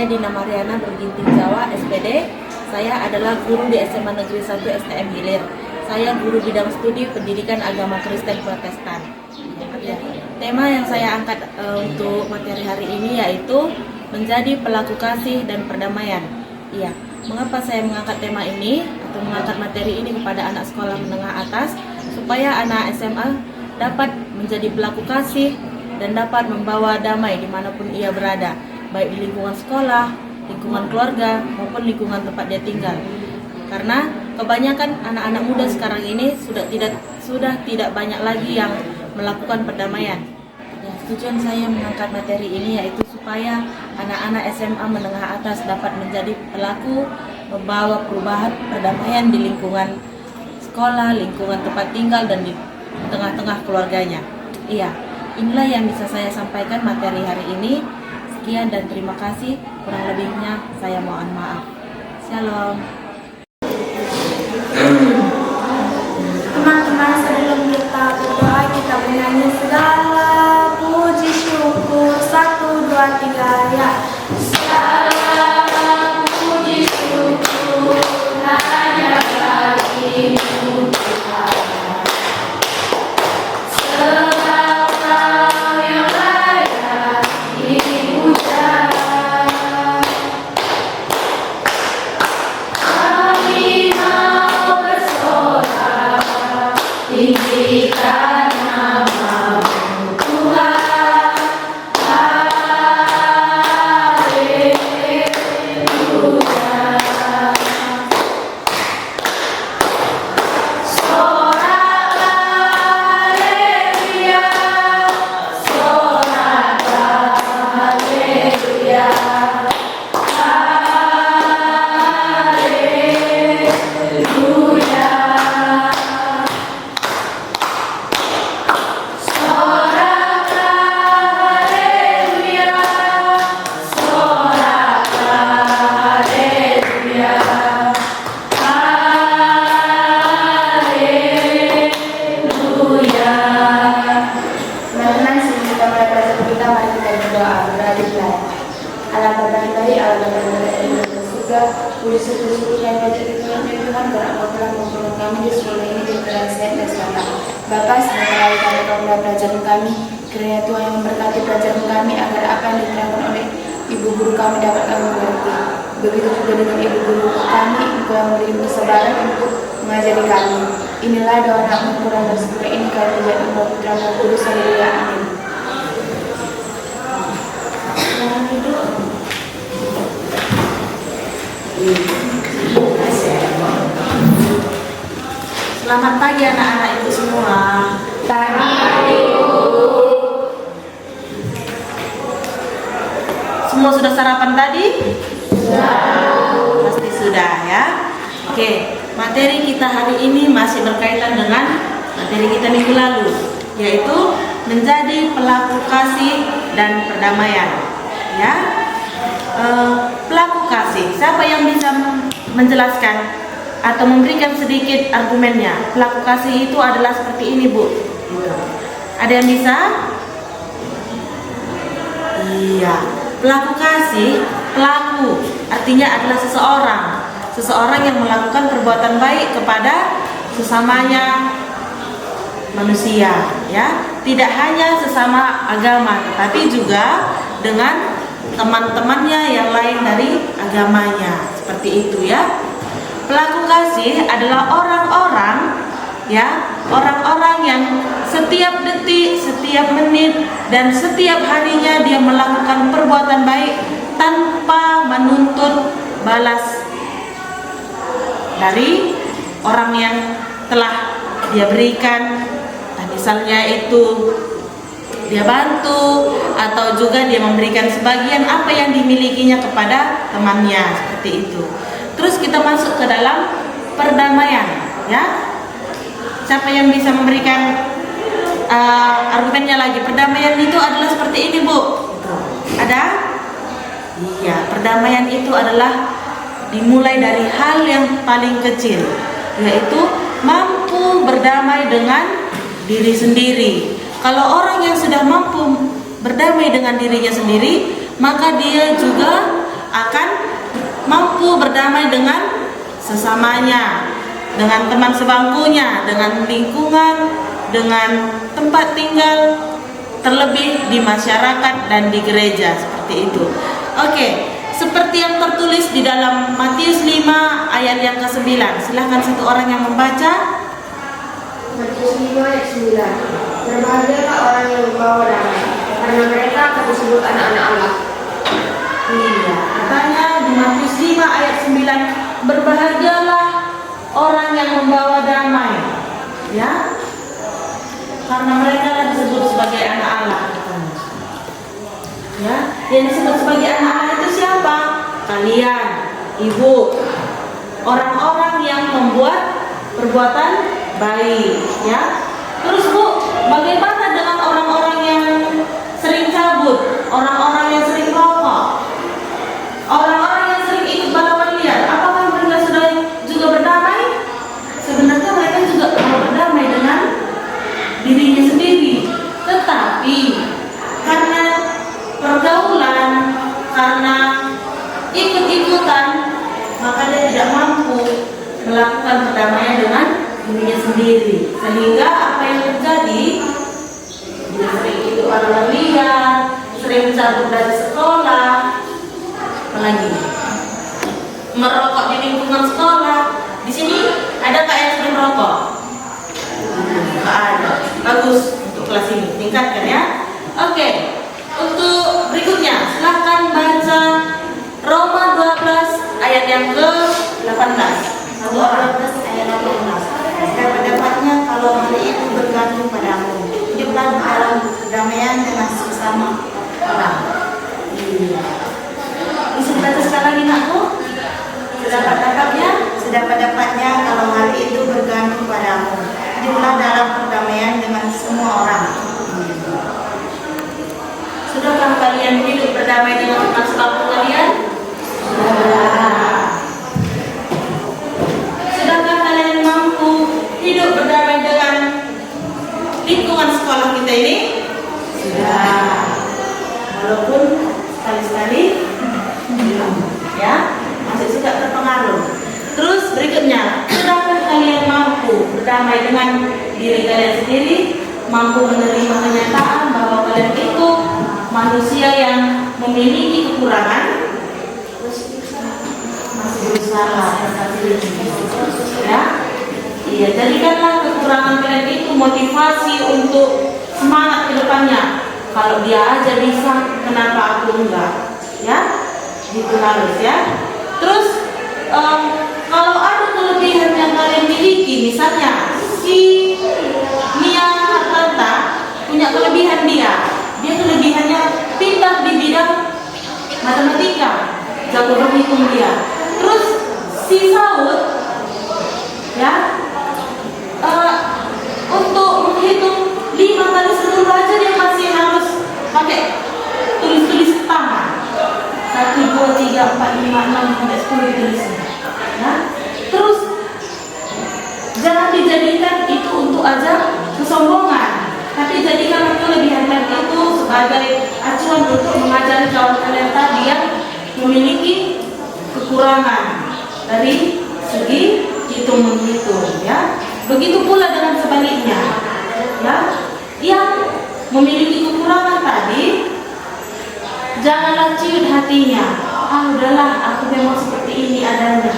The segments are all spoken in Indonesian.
Saya Dina Mariana Berginting Jawa, SPD. Saya adalah guru di SMA Negeri 1 STM Hilir. Saya guru bidang studi pendidikan agama Kristen Protestan. Ya. Tema yang saya angkat untuk materi hari ini yaitu menjadi pelaku kasih dan perdamaian. Iya, mengapa saya mengangkat tema ini atau mengangkat materi ini kepada anak sekolah menengah atas supaya anak SMA dapat menjadi pelaku kasih dan dapat membawa damai dimanapun ia berada, baik di lingkungan sekolah, lingkungan keluarga, maupun lingkungan tempat dia tinggal. Karena kebanyakan anak-anak muda sekarang ini sudah tidak banyak lagi yang melakukan perdamaian. Ya, tujuan saya mengangkat materi ini yaitu supaya anak-anak SMA menengah atas dapat menjadi pelaku membawa perubahan perdamaian di lingkungan sekolah, lingkungan tempat tinggal, dan di tengah-tengah keluarganya. Iya, inilah yang bisa saya sampaikan materi hari ini. Sekian dan terima kasih. Kurang lebihnya saya mohon maaf. Shalom. Teman-teman, sebelum kita berdoa, kita menyanyi segala puji syukur 1, 2, 3 ya. Segala puji syukur hanya bagimu Tuhan. Sebab Kau yang layak dipuja. Kami mau bersorak tinggikan nama-Mu Tuhan. Haleluya. Soraklah haleluya, soraklah haleluya, haleluya. Teman-teman, sebelum kita mulai belajar kita, mari kita berdoa. Berdoa. Allah Bapa yang baik, Allah Bapa yang baik di dalam surga, puji syukur yang wajib Tuhan ya Tuhan, karena Engkau telah membangun kami di sekolah ini di jalan sehat dan selamat. Bapa, semoga hari kami Kau mulai pelajaran kami, kiranya Tuhan yang memberkati pelajaran kami agar apa yang diterangkan oleh ibu guru kami dapat kami mengerti. Begitu juga dengan ibu guru kami, Engkau yang memberi kesabaran untuk mengajari kami. Inilah doa anak-anak Quran dan segera ini kami menjadi Allah Putra dan Kudus. Haleluya, amin. Selamat pagi anak-anak itu semua. Semua sudah sarapan tadi? Pasti sudah ya. Oke, materi kita hari ini masih berkaitan dengan materi kita minggu lalu, yaitu menjadi pelaku kasih dan perdamaian. Ya, pelaku kasih. Siapa yang bisa menjelaskan atau memberikan sedikit argumennya? Pelaku kasih itu adalah seperti ini, Bu. Ada yang bisa? Iya. Pelaku kasih, pelaku artinya adalah seseorang yang melakukan perbuatan baik kepada sesamanya manusia, ya. Tidak hanya sesama agama, tetapi juga dengan teman-temannya yang lain dari agamanya. Seperti itu ya. Pelaku kasih adalah orang-orang yang setiap detik, setiap menit, dan setiap harinya dia melakukan perbuatan baik tanpa menuntut balas dari orang yang telah dia berikan. Misalnya itu dia bantu atau juga dia memberikan sebagian apa yang dimilikinya kepada temannya, seperti itu. Terus kita masuk ke dalam perdamaian, ya. Siapa yang bisa memberikan argumennya lagi? Perdamaian itu adalah seperti ini, Bu. Ada? Iya, perdamaian itu adalah dimulai dari hal yang paling kecil, yaitu mampu berdamai dengan diri sendiri. Kalau orang yang sudah mampu berdamai dengan dirinya sendiri, maka dia juga akan mampu berdamai dengan sesamanya, dengan teman sebangkunya, dengan lingkungan, dengan tempat tinggal, terlebih di masyarakat dan di gereja, seperti itu. Oke, seperti yang tertulis di dalam Matius 5 ayat yang ke-9. Silahkan satu orang yang membaca. Matius 5 ayat 9. Berbahagialah orang yang membawa damai, karena mereka akan disebut anak-anak Allah. Iya, katanya di Matius 5 ayat 9, berbahagialah orang yang membawa damai, ya, karena mereka disebut sebagai anak Allah. Ya, yang disebut sebagai anak Allah itu siapa? Kalian, ibu, orang-orang yang membuat perbuatan baik, ya. Terus Bu, bagaimana dengan orang-orang yang sering cabut, orang-orang yang sering rokok, orang-orang yang sering ikut balapan liar? Apakah mereka sudah juga berdamai? Sebenarnya mereka juga mau berdamai dengan dirinya sendiri, tetapi karena pergaulan, karena ikut-ikutan, maka dia tidak mampu melakukan perdamaian dengan dirinya sendiri, sehingga apa yang terjadi, dia sering ikut balapan liar, sering cabut dari sekolah, apalagi merokok di lingkungan sekolah. Di sini ada kak yang sering merokok? Nggak ada. Bagus untuk kelas ini, tingkatkan ya. Oke, untuk berikutnya silahkan baca Roma 12 ayat yang ke-18. Satu orang. 12 ayat 18. Dapat-dapatnya kalau hal itu bergantung padamu, hiduplah dalam perdamaian dengan sesama orang. Iya. Bisa dibaca sekali lagi nakku? Sedapat-dapatnya kalau hal itu bergantung padamu, hiduplah dalam perdamaian dengan semua orang. Sudahkah kalian hidup berdamai dengan teman sebangku kalian? Sudahkah kalian mampu hidup berdamai dengan lingkungan sekolah kita ini? Sudah. Walaupun sekali-sekali belum, ya, masih suka terpengaruh. Terus berikutnya, sudahkah kalian mampu berdamai dengan diri kalian sendiri, mampu menerima kenyataan bahwa kalian itu manusia yang memiliki kekurangan, masih berusaha, ya. Iya, jadikanlah kekurangan kalian itu motivasi untuk semangat ke depannya. Kalau dia aja bisa, kenapa aku enggak? Ya, gitu harus ya. Terus kalau ada kelebihan yang kalian miliki, misalnya si Mia Hartanta punya kelebihan dia kelebihannya pintar di bidang matematika, jago berhitung dia. Terus si Saud, ya, untuk menghitung 5 kali 10 aja dia masih harus pakai tulis tangan. 1, 2, 3, 4, 5, 6 sampai 10 ditulisnya. Ya. Terus jangan dijadikan itu untuk aja kesombongan, tapi jadikan kelebihan kalian itu sebagai acuan untuk mengajari kawan kalian tadi yang memiliki kekurangan dari segi hitung-menghitung, ya. Begitu pula dengan sebaliknya, ya, yang memiliki kekurangan tadi, janganlah ciut hatinya. Udahlah, aku memang seperti ini adanya,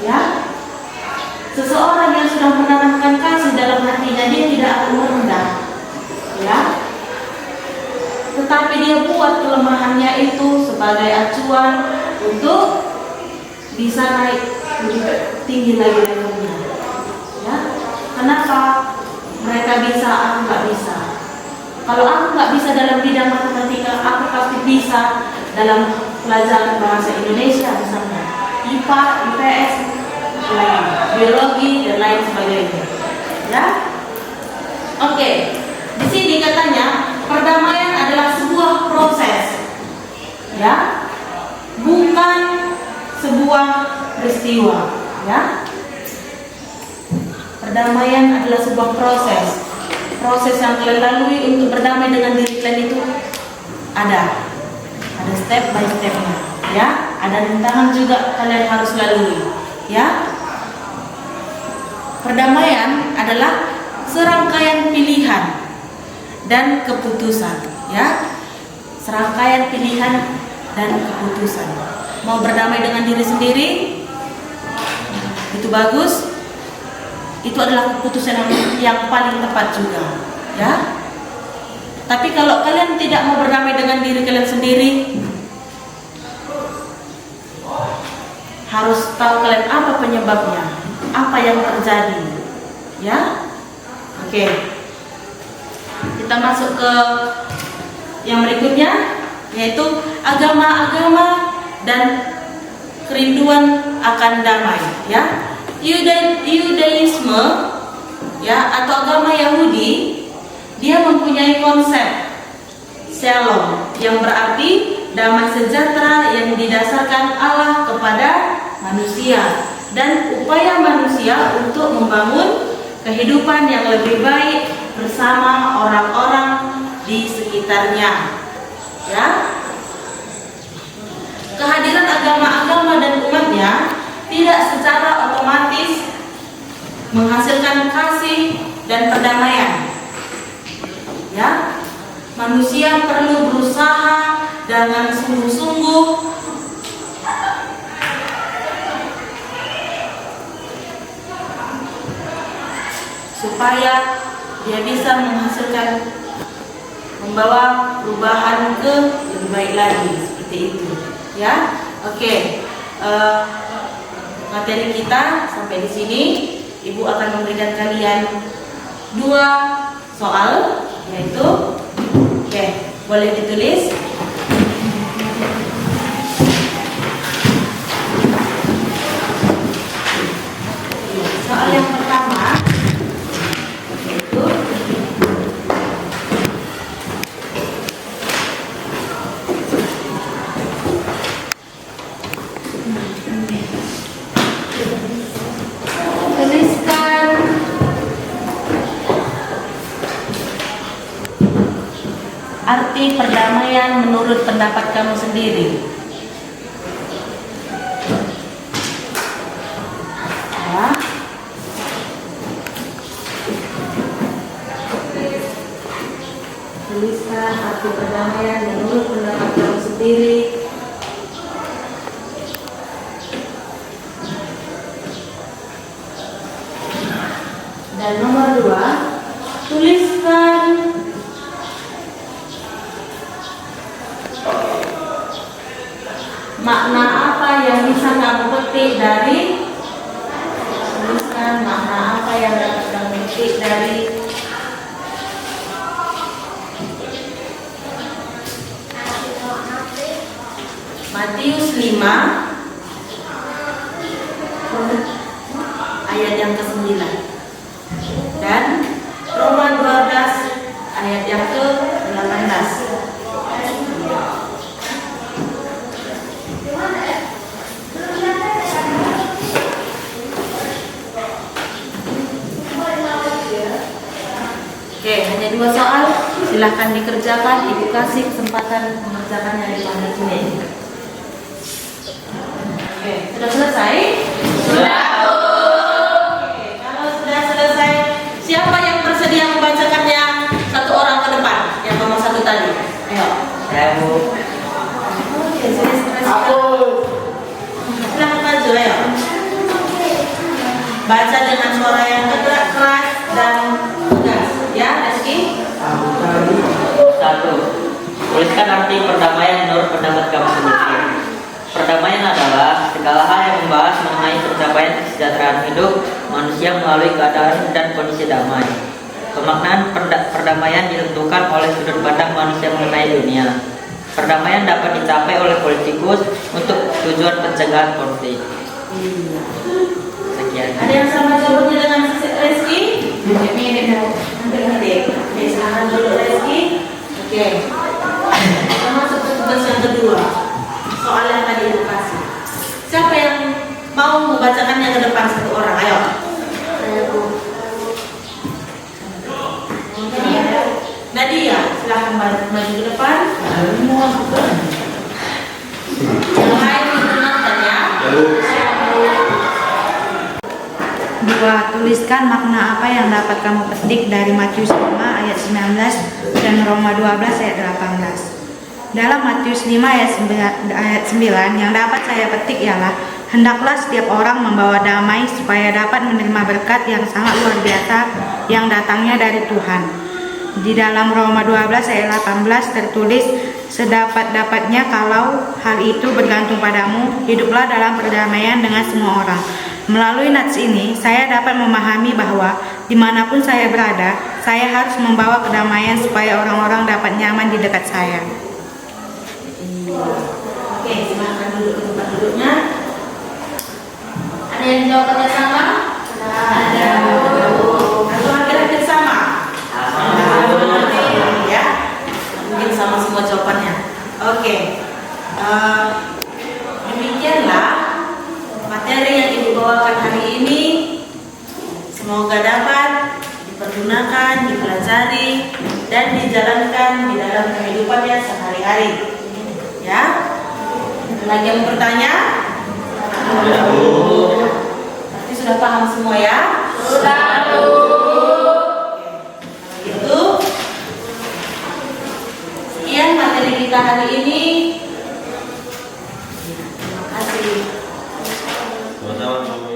ya. Seseorang yang sudah menanamkan kasih dalam hatinya, dia tidak akan merendah, ya. Tetapi dia buat kelemahannya itu sebagai acuan untuk bisa naik lebih tinggi lagi levelnya, ya. Kenapa mereka bisa, aku nggak bisa? Kalau aku nggak bisa dalam bidang matematika, aku pasti bisa dalam pelajaran bahasa Indonesia misalnya, IPA, IPS, biologi dan lain sebagainya, ya. Oke, di sini katanya perdamaian adalah sebuah proses, ya, bukan sebuah peristiwa, ya. Perdamaian adalah sebuah proses yang kalian lalui untuk berdamai dengan diri kalian itu ada step by stepnya, Ya, ada rintangan juga kalian harus lalui. Ya, perdamaian adalah serangkaian pilihan dan keputusan. Ya, serangkaian pilihan dan keputusan. Mau berdamai dengan diri sendiri, itu bagus. Itu adalah keputusan yang paling tepat juga. Ya. Tapi kalau kalian tidak mau berdamai dengan diri kalian sendiri, harus tahu kalian apa penyebabnya, apa yang terjadi. Ya. Oke. Kita masuk ke yang berikutnya, yaitu agama-agama dan kerinduan akan damai. Ya. Yudaisme, ya, atau agama Yahudi, dia mempunyai konsep shalom yang berarti damai sejahtera yang didasarkan Allah kepada manusia dan upaya manusia untuk membangun kehidupan yang lebih baik bersama orang-orang di sekitarnya. Ya, kehadiran agama-agama dan umatnya tidak secara otomatis menghasilkan kasih dan perdamaian. Ya, manusia perlu berusaha dengan sungguh-sungguh supaya dia bisa membawa perubahan ke lebih baik lagi, seperti itu. Ya, oke. Materi kita sampai di sini. Ibu akan memberikan kalian 2 soal, yaitu, oke, boleh ditulis. Soal yang pertama yaitu tuliskan arti perdamaian menurut pendapat kamu sendiri. Ya. Tuliskan arti perdamaian menurut pendapat kamu sendiri. Dan nomor 2, tuliskan makna apa yang bisa kamu petik dari Matius 5 ayat yang ke-9 dan Roma 12 ayat yang ke-18. Oke, hanya 2 soal, silahkan dikerjakan. Ibu kasih kesempatan mengerjakannya di pada sini. Oke, sudah selesai? Sudah. Oke, kalau sudah selesai, siapa yang bersedia membacakannya? 1 orang ke depan, yang nomor 1 tadi. Ayo. Saya Bu. Oke, saya stres. Aku. Silahkan maju, ayo. Baca dengan suara yang keras dan tegas. Ya, Rizky? 1. Tuliskan arti perdamaian menurut pendapat kamu sendiri. Perdamaian adalah segala hal yang membahas mengenai pencapaian kesejahteraan hidup manusia melalui keadaan dan kondisi damai. Pemaknaan perdamaian ditentukan oleh sudut pandang manusia mengenai dunia. Perdamaian dapat dicapai oleh politikus untuk tujuan pencegahan konflik. Sekian. Ada yang sama jawabannya dengan Rizky? Oke, silakan dulu Rizky. Oke. Kita masuk ke tugas yang kedua. Soal yang tadi Ibu kasih. Siapa yang mau membacakannya ke depan 1 orang? Ayo. Nadia, silakan maju ke depan. Yang lain 2. Tuliskan makna apa yang dapat kamu petik dari Matius 5 ayat 19 dan Roma 12 ayat 18. Dalam Matius 5 ayat 9 yang dapat saya petik ialah, hendaklah setiap orang membawa damai supaya dapat menerima berkat yang sangat luar biasa yang datangnya dari Tuhan. Di dalam Roma 12 ayat 18 tertulis, sedapat-dapatnya kalau hal itu bergantung padamu, hiduplah dalam perdamaian dengan semua orang. Melalui nats ini, saya dapat memahami bahwa dimanapun saya berada, saya harus membawa kedamaian supaya orang-orang dapat nyaman di dekat saya. Oke, silahkan duduk ke tempat duduknya. Ada yang jawabannya sama? Ada. Atau hampir sama? Ya, mungkin sama semua jawabannya. Oke, demikianlah materi yang Ibu bawakan hari ini. Semoga dapat dipergunakan, dipelajari, dan dijalankan di dalam kehidupannya sehari-hari. Ya, ada lagi yang bertanya? Berarti sudah paham semua ya? Sudah. Itu sekian materi kita hari ini. Terima kasih. Sama-sama.